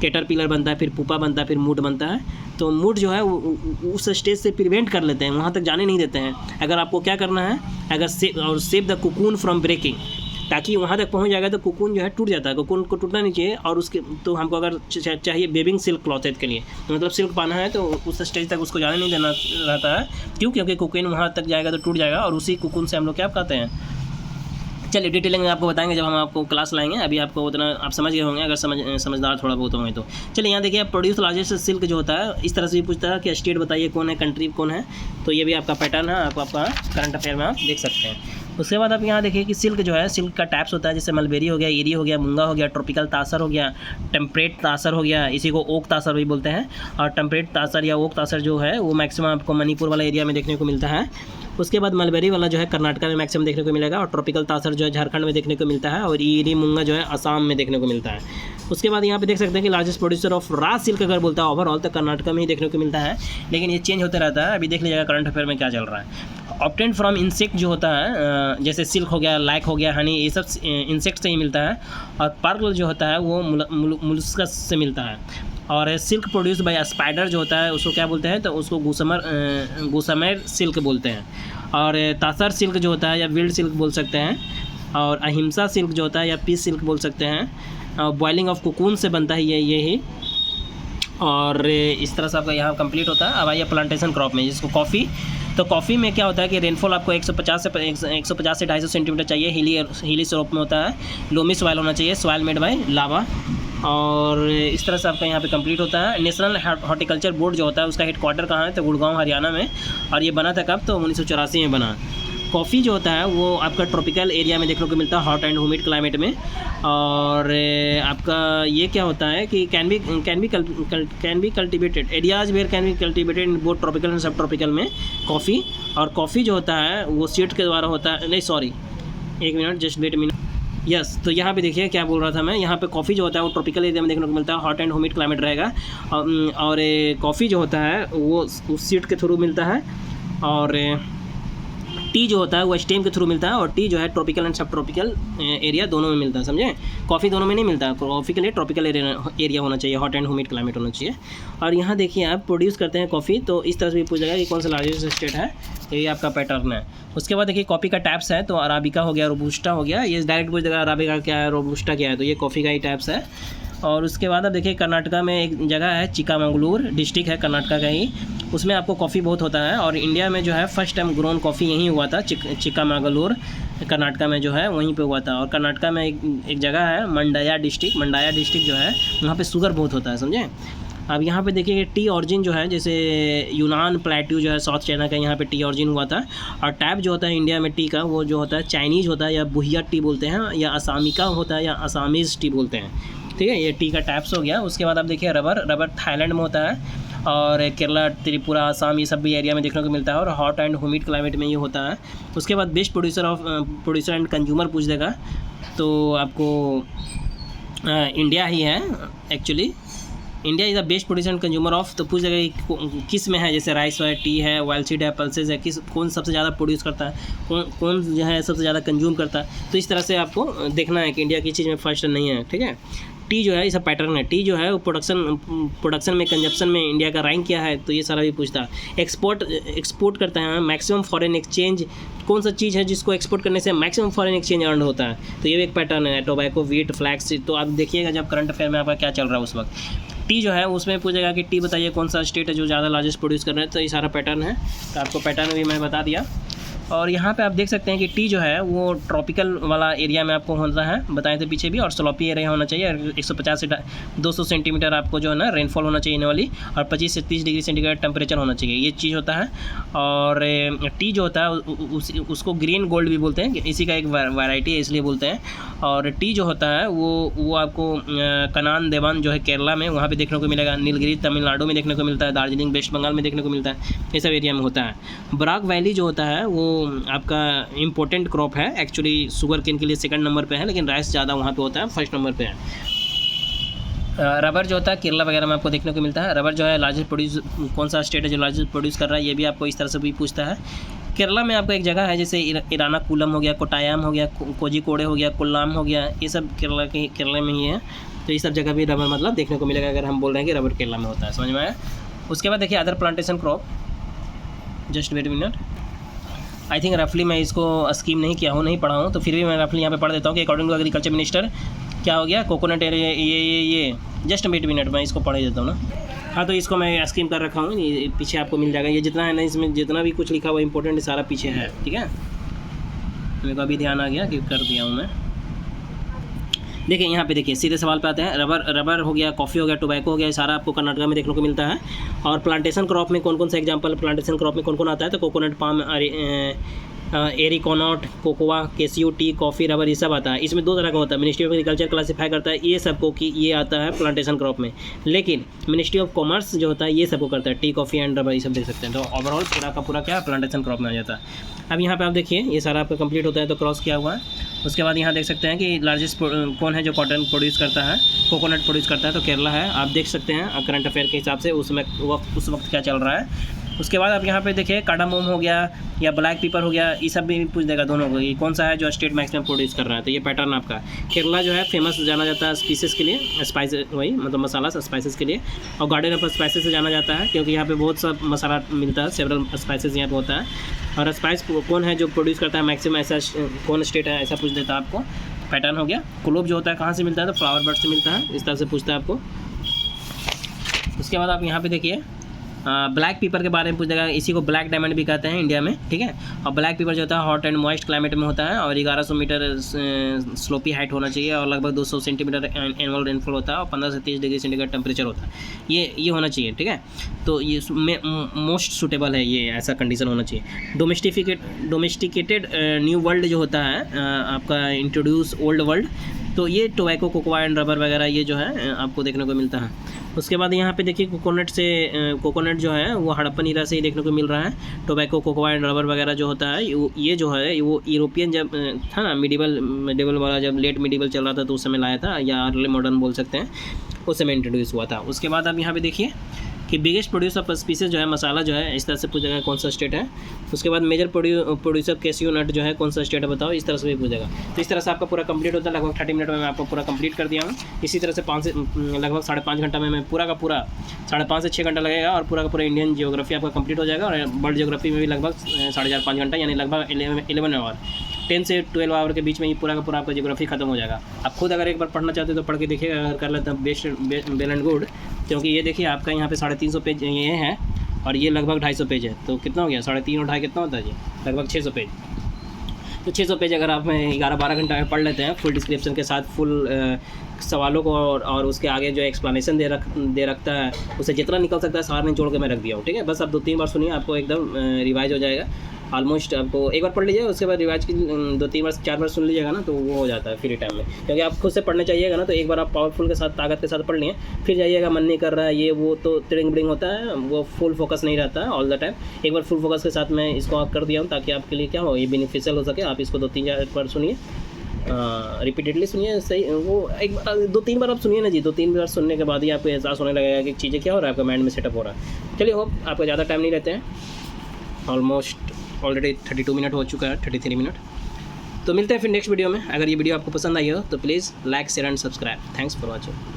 कैटरपिलर बनता है, फिर पुपा बनता है, फिर मूड बनता है। तो मूड जो है उस स्टेज से प्रिवेंट कर लेते हैं, वहाँ तक जाने नहीं देते हैं। अगर आपको क्या करना है, अगर save the cocoon from breaking, ताकि वहाँ तक पहुँच जाएगा तो कुकून जो है टूट जाता है, कुकून को टूटना नहीं चाहिए। और उसके तो हमको अगर चाहिए बेबिंग सिल्क क्लॉथेज के लिए, मतलब सिल्क पाना है तो उस स्टेज तक उसको जाने नहीं देना रहता है। क्यों? क्योंकि कुकून वहाँ तक जाएगा तो टूट जाएगा, और उसी कुकून से हम लोग क्या कहते हैं, चलिए डिटेलिंग में आपको बताएंगे जब हम आपको क्लास लाएंगे, अभी आपको उतना आप समझ गए होंगे अगर समझदार थोड़ा बहुत होंगे तो। चलिए यहाँ देखिए, प्रोड्यूस लार्जेस्ट सिल्क जो होता है इस तरह से भी पूछता है कि स्टेट बताइए कौन है, कंट्री कौन है, तो ये भी आपका पैटर्न है, आपका करंट अफेयर में आप देख सकते हैं। उसके बाद आप यहाँ देखिए कि सिल्क जो है, सिल्क का टाइप्स होता है, जैसे मलबेरी हो गया, एरी हो गया, मूंगा हो गया, ट्रॉपिकल तासर हो गया, टेम्परेट तासर हो गया, इसी को ओक तासर भी बोलते हैं। और टेम्परेट तासर या ओक तासर जो है वो मैक्सिमम आपको मणिपुर वाला एरिया में देखने को मिलता है। उसके बाद मलबेरी वाला जो है कर्नाटका में मैक्सिमम देखने को मिलेगा, और ट्रॉपिकल तासर जो है झारखंड में देखने को मिलता है, और एरी मूंगा जो है असम में देखने को मिलता है। उसके बाद यहाँ पे देख सकते हैं कि largest producer of raw silk अगर बोलता है ओवरऑल तो कर्नाटका में ही देखने को मिलता है, लेकिन ये चेंज होते रहता है। अभी देख लीजिएगा करंट अफेयर में क्या चल रहा है। ऑब्टेन्ड फ्रॉम इंसेक्ट जो होता है, जैसे सिल्क हो गया, लाइक हो गया, हनी, ये सब इंसेक्ट से ही मिलता है। और पर्ल जो होता है वो मुलस्कस से मिलता है। और सिल्क प्रोड्यूस बाय स्पाइडर जो होता है उसको क्या बोलते हैं, तो उसको गूसमर सिल्क बोलते हैं। और तासर सिल्क जो होता है या विल्ड सिल्क बोल सकते हैं। और अहिंसा सिल्क जो होता है या पीस सिल्क बोल सकते हैं। बॉइलिंग ऑफ कोकून से बनता है ये ही। और इस तरह से आपका यहाँ कंप्लीट होता है। अब आइए प्लांटेशन क्रॉप में, जिसको कॉफ़ी, तो कॉफ़ी में क्या होता है कि रेनफॉल आपको 150 से 250 सेंटीमीटर चाहिए। हिली स्लोप में होता है। लोमी सॉइल होना चाहिए, सॉइल मेड बाय लावा। और इस तरह से आपका यहाँ पे कंप्लीट होता है। नेशनल हॉर्टिकल्चर बोर्ड जो होता है उसका हेडक्वार्टर कहाँ है, तो गुड़गांव हरियाणा में। और ये बना था कब, तो 1984 में बना। कॉफ़ी जो होता है वो आपका ट्रॉपिकल एरिया में देखने को मिलता है, हॉट एंड ह्यूमिड क्लाइमेट में। और आपका ये क्या होता है कि can be cultivated areas where can be cultivated in both tropical and subtropical में कॉफ़ी। और कॉफ़ी जो होता है वो सीड के द्वारा होता है, नहीं सॉरी एक minute, just wait minute, yes. तो यहाँ पे देखिए क्या बोल रहा था मैं, यहाँ पे कॉफ़ी जो होता है वो ट्रॉपिकल एरिया में देखने को मिलता है, हॉट एंड ह्यूमिड क्लाइमेट रहेगा। और कॉफ़ी जो होता है वो उस सीड के थ्रू मिलता है। और टी जो होता है वो स्टेम के थ्रू मिलता है। और टी जो है ट्रॉपिकल एंड सब ट्रॉपिकल एरिया दोनों में मिलता है, समझे। कॉफ़ी दोनों में नहीं मिलता, कॉफ़ी के लिए ट्रॉपिकल एरिया होना चाहिए, हॉट एंड ह्यूमिड क्लाइमेट होना चाहिए। और यहाँ देखिए आप प्रोड्यूस करते हैं कॉफ़ी, तो इस तरह से भी पूछा जाएगा कि कौन सा लार्जेस्ट स्टेट है, ये आपका पैटर्न है। उसके बाद देखिए कॉफ़ी का टाइप्स है, तो अराबिका हो गया, रोबुस्टा हो गया। ये डायरेक्ट पूछ देगा अराबिका क्या है, रोबुस्टा क्या है, तो ये कॉफ़ी का ही टाइप्स है। और उसके बाद अब देखिए कर्नाटका में एक जगह है, चिकामगलूर डिस्ट्रिक्ट है कर्नाटका का ही, उसमें आपको कॉफ़ी बहुत होता है। और इंडिया में जो है फर्स्ट टाइम ग्रोन कॉफ़ी यहीं हुआ था, चिकामगलूर कर्नाटका में जो है वहीं पे हुआ था। और कर्नाटका में एक जगह है मंडाया डिस्ट्रिक्ट जो है, वहाँ पे शुगर बहुत होता है, समझे। अब यहाँ पे देखिए टी ऑरिजिन जो है, जैसे यूनान प्लेट्यू जो है साउथ चाइना का, यहाँ पे टी ऑरिजिन हुआ था। और टाइप जो होता है इंडिया में टी का वो जो होता है चाइनीज़ होता है, या बुहिया टी बोलते हैं, या असामिका होता है, या असामीज़ टी बोलते हैं, ठीक है। ये टी का टाइप्स हो गया। उसके बाद आप देखिए रबर थाईलैंड में होता है। और केरला, त्रिपुरा, आसाम, ये सब भी एरिया में देखने को मिलता है। और हॉट एंड ह्यूमिड क्लाइमेट में ये होता है। उसके बाद बेस्ट प्रोड्यूसर एंड कंज्यूमर पूछ देगा, तो आपको इंडिया ही है actually. India is the best producer and consumer of, तो पूछ देगा किस में है, जैसे राइस है, टी है, ऑयलसीड है, पल्सेस है, कौन सबसे ज़्यादा प्रोड्यूस करता है, कौन जो है सबसे ज़्यादा कंज्यूम करता है। तो इस तरह से आपको देखना है कि इंडिया की चीज़ में फर्स्ट नहीं है, ठीक है। टी जो है ये सब पैटर्न है। टी जो है वो प्रोडक्शन में, कंजप्शन में इंडिया का रैंक क्या है, तो ये सारा भी पूछता है। एक्सपोर्ट करते हैं, मैक्सिमम फॉरेन एक्सचेंज, कौन सा चीज़ है जिसको एक्सपोर्ट करने से मैक्सिमम फॉरेन एक्सचेंज अर्न होता है, तो ये भी एक पैटर्न है। टोबैको, वीट, फ्लैक्स, तो आप देखिएगा जब करंट अफेयर में आपका क्या चल रहा है उस वक्त। टी जो है उसमें पूछेगा कि टी बताइए कौन सा स्टेट है जो ज़्यादा लार्जेस्ट प्रोड्यूस कर रहे हैं, तो ये सारा पैटर्न है। तो आपको पैटर्न भी मैं बता दिया। और यहाँ पे आप देख सकते हैं कि टी जो है वो ट्रॉपिकल वाला एरिया में आपको होता है, बताए थे पीछे भी। और स्लोपी एरिया होना चाहिए। 150 से 200 सेंटीमीटर आपको जो है ना रेनफॉल होना चाहिए वाली। और 25 से 30 डिग्री सेंटीग्रेड टेम्परेचर होना चाहिए, ये चीज़ होता है। और टी जो होता है उसको ग्रीन गोल्ड भी बोलते हैं, इसी का एक वैरायटी है इसलिए बोलते हैं। और टी जो होता है वो आपको कनान देवान जो है केरला में, वहाँ पे देखने को मिलेगा। नीलगिरी तमिलनाडु में देखने को मिलता है। दार्जिलिंग वेस्ट बंगाल में देखने को मिलता है, ये सब एरिया में होता है। बराक वैली जो होता है वो आपका इम्पोर्टेंट क्रॉप है एक्चुअली, शुगर केन के लिए सेकंड नंबर पे है, लेकिन राइस ज़्यादा वहाँ पे होता है, फर्स्ट नंबर पे है। रबर जो होता है केरला वगैरह में आपको देखने को मिलता है। रबर जो है लार्जेस्ट प्रोड्यूस, कौन सा स्टेट है जो लार्जेस्ट प्रोड्यूस कर रहा है, ये भी आपको इस तरह से भी पूछता है। केरला में आपको एक जगह है जैसे इरानाकुलम हो गया, कोटायाम हो गया, कोझिकोडे हो गया, कोल्लाम हो गया, ये सब केरला में ही है। तो ये सब जगह भी रबर मतलब देखने को मिलेगा अगर हम बोल रहे हैं कि रबर केरला में होता है, समझ में आया। उसके बाद देखिए other plantation crop, just wait minute, I think रफली मैं इसको स्कीम नहीं किया हूँ, नहीं पढ़ा हूँ, तो फिर भी मैं रफली यहाँ पे पढ़ देता हूँ कि अकॉर्डिंग टू एग्रीकल्चर मिनिस्टर क्या हो गया, कोकोनट एरिया, ये जस्ट वेट मिनट मैं इसको पढ़ ही देता हूँ ना। हाँ, तो इसको मैं स्कीम कर रखा हूँ, ये पीछे आपको मिल जाएगा। ये जितना है ना, इसमें जितना भी कुछ लिखा हुआ इंपॉर्टेंट सारा पीछे है, ठीक है। मेरे को अभी ध्यान आ गया कि कर दिया हूँ मैं। देखिए यहाँ पे देखिए सीधे सवाल पे आते हैं। रबर हो गया, कॉफ़ी हो गया, टोबैको हो गया, ये सारा आपको कर्नाटका में देखने को मिलता है। और प्लांटेशन क्रॉप में कौन कौन सा एग्जांपल प्लांटेशन क्रॉप में कौन कौन आता है, तो coconut, palm, areca nut, cocoa, cashew, tea, coffee, rubber, ये सब आता है। इसमें 2 तरह का होता है। मिनिस्ट्री ऑफ एग्रीकल्चर क्लासीफाई करता है ये सबको कि ये आता है प्लांटेशन क्रॉप में, लेकिन मिनिस्ट्री ऑफ कॉमर्स जो होता है ये सबको करता है, टी, कॉफ़ी एंड रबर, ये सब देख सकते हैं। तो ओवरऑल पूरा का पूरा क्या प्लांटेशन क्रॉप में आ जाता है। अब यहाँ पे आप देखिए ये सारा आपका कंप्लीट होता है तो क्रॉस किया हुआ है। उसके बाद यहाँ देख सकते हैं कि लार्जेस्ट कौन है जो कॉटन प्रोड्यूस करता है, कोकोनट प्रोड्यूस करता है, तो केरला है। आप देख सकते हैं करंट अफेयर के हिसाब से उस वक्त क्या चल रहा है। उसके बाद आप यहाँ पे देखिए कार्डामोम हो गया या ब्लैक पेपर हो गया, ये सब भी पूछ देगा दोनों को, ये कौन सा है जो स्टेट मैक्सिमम प्रोड्यूस कर रहा है। तो ये पैटर्न आपका केरला जो है फेमस जाना जाता है स्पीसेस के लिए, स्पाइस वही मतलब मसाला स्पाइसेस के लिए, और गार्डन ऑफ स्पाइसेस से जाना जाता है क्योंकि यहाँ पे बहुत सा मसाला मिलता है, सेवरल स्पाइसेस यहाँ पे होता है। और स्पाइस कौन है जो प्रोड्यूस करता है मैक्सिमम, ऐसा कौन स्टेट है, ऐसा पूछ देता है आपको। पैटर्न हो गया। क्लोव जो होता है कहाँ से मिलता है, तो फ्लावर बर्ड से मिलता है, इस तरह से पूछता है आपको। उसके बाद आप यहाँ पे देखिए ब्लैक पेपर के बारे में पूछ देगा, इसी को ब्लैक डायमंड भी कहते हैं इंडिया में, ठीक है। और ब्लैक पेपर जो होता है हॉट एंड मॉइस्ट क्लाइमेट में होता है, और 1100 मीटर स्लोपी हाइट होना चाहिए, और लगभग 200 सेंटीमीटर एनुअल रेनफॉल होता है, और 15 से 30 डिग्री सेंटीग्रेड टेम्परेचर होता है। ये होना चाहिए, ठीक है। तो ये मोस्ट सूटेबल है, ये ऐसा कंडीशन होना चाहिए। डोमेस्टिकेटेड न्यू वर्ल्ड जो होता है आपका इंट्रोड्यूस ओल्ड वर्ल्ड, तो ये टोबैको, कोकोआ एंड रबर वगैरह ये जो है आपको देखने को मिलता है। उसके बाद यहाँ पे देखिए कोकोनट जो है वो हड़प्पन ईरा से ही देखने को मिल रहा है। टोबैको, कोकोआ एंड रबर वगैरह जो होता है ये जो है वो यूरोपियन जब था ना, मिडिवल वाला जब लेट मिडिवल चल रहा था तो उस समय लाया था, या अर्ली मॉडर्न बोल सकते हैं, उस समय इंट्रोड्यूस हुआ था। उसके बाद आप यहाँ पे देखिए कि बिगेस्ट प्रोड्यूसर ऑफ स्पीसीज जो है मसाला जो है, इस तरह से पूछेगा कौन सा स्टेट है। उसके बाद मेजर प्रोड्यूसर कैसियो नट जो है कौन सा स्टेट है बताओ, इस तरह से भी पूछेगा। तो इस तरह से आपका पूरा कंप्लीट होता है। लगभग 30 मिनट में मैं आपको पूरा कंप्लीट कर दिया हूँ। इसी तरह से लगभग 5.5 घंटा में मैं पूरा का पूरा 5.5 से 6 घंटा लगेगा, और पूरा का पूरा इंडियन जियोग्राफी आपका कंप्लीट हो जाएगा। और वर्ल्ड जियोग्राफी में भी लगभग 4.5-5 घंटा, यानी लगभग 11 आवर, 10 से 12 आवर के बीच में ये पूरा का पूरा आपका जियोग्राफी खत्म हो जाएगा। आप खुद अगर एक बार पढ़ना चाहते हो तो पढ़ के देखिएगा, अगर कर लेते हैं बेस्ट वेल एंड गुड, क्योंकि ये देखिए आपका यहाँ पे 350 पेज ये है, और ये लगभग 250 पेज है। तो कितना हो गया, 3.5 और 2.5 कितना होता है जी, लगभग 600 पेज। तो 600 पेज अगर आप 11-12 घंटा में पढ़ लेते हैं फुल डिस्क्रिप्शन के साथ, फुल सवालों को और उसके आगे जो एक्सप्लेनेशन दे रखता है, उसे जितना निकल सकता है सारा निचोड़ के मैं रख दिया हूँ, ठीक है। बस आप 2-3 बार सुनिए, आपको एकदम रिवाइज हो जाएगा। ऑलमोस्ट आपको एक बार पढ़ लीजिए, उसके बाद रिवाइज की 2-3 बार 4 बार सुन लीजिएगा ना, तो वो हो जाता है फ्री टाइम में। क्योंकि आप खुद से पढ़ने चाहिएगा ना, तो एक बार आप पावरफुल के साथ, ताकत के साथ पढ़ लिए, फिर जाइएगा मन नहीं कर रहा है ये वो, तो त्रिंग ब्रिंग होता है, वो फुल फोकस नहीं रहता है ऑल द टाइम। एक बार फुल फोकस के साथ मैं इसको आप कर दिया हूँ, ताकि आपके लिए क्या हो, ये बेनिफिशियल हो सके। आप इसको 2-3 बार सुनिए, रिपीटेडली सुनिए, सही वो एक बार 2-3 बार आप सुनिए ना जी। 2-3 बार सुनने के बाद ही आपको एहसास होने लगेगा कि चीज़ें क्या हो रहा है, आपका माइंड में सेटअप हो रहा है। चलिए होप आपका ज़्यादा टाइम नहीं रहते हैं, ऑलमोस्ट ऑलरेडी 32 मिनट हो चुका है, 33 मिनट। तो मिलते हैं फिर नेक्स्ट वीडियो में। अगर ये वीडियो आपको पसंद आई हो तो please like, share and subscribe. Thanks for watching.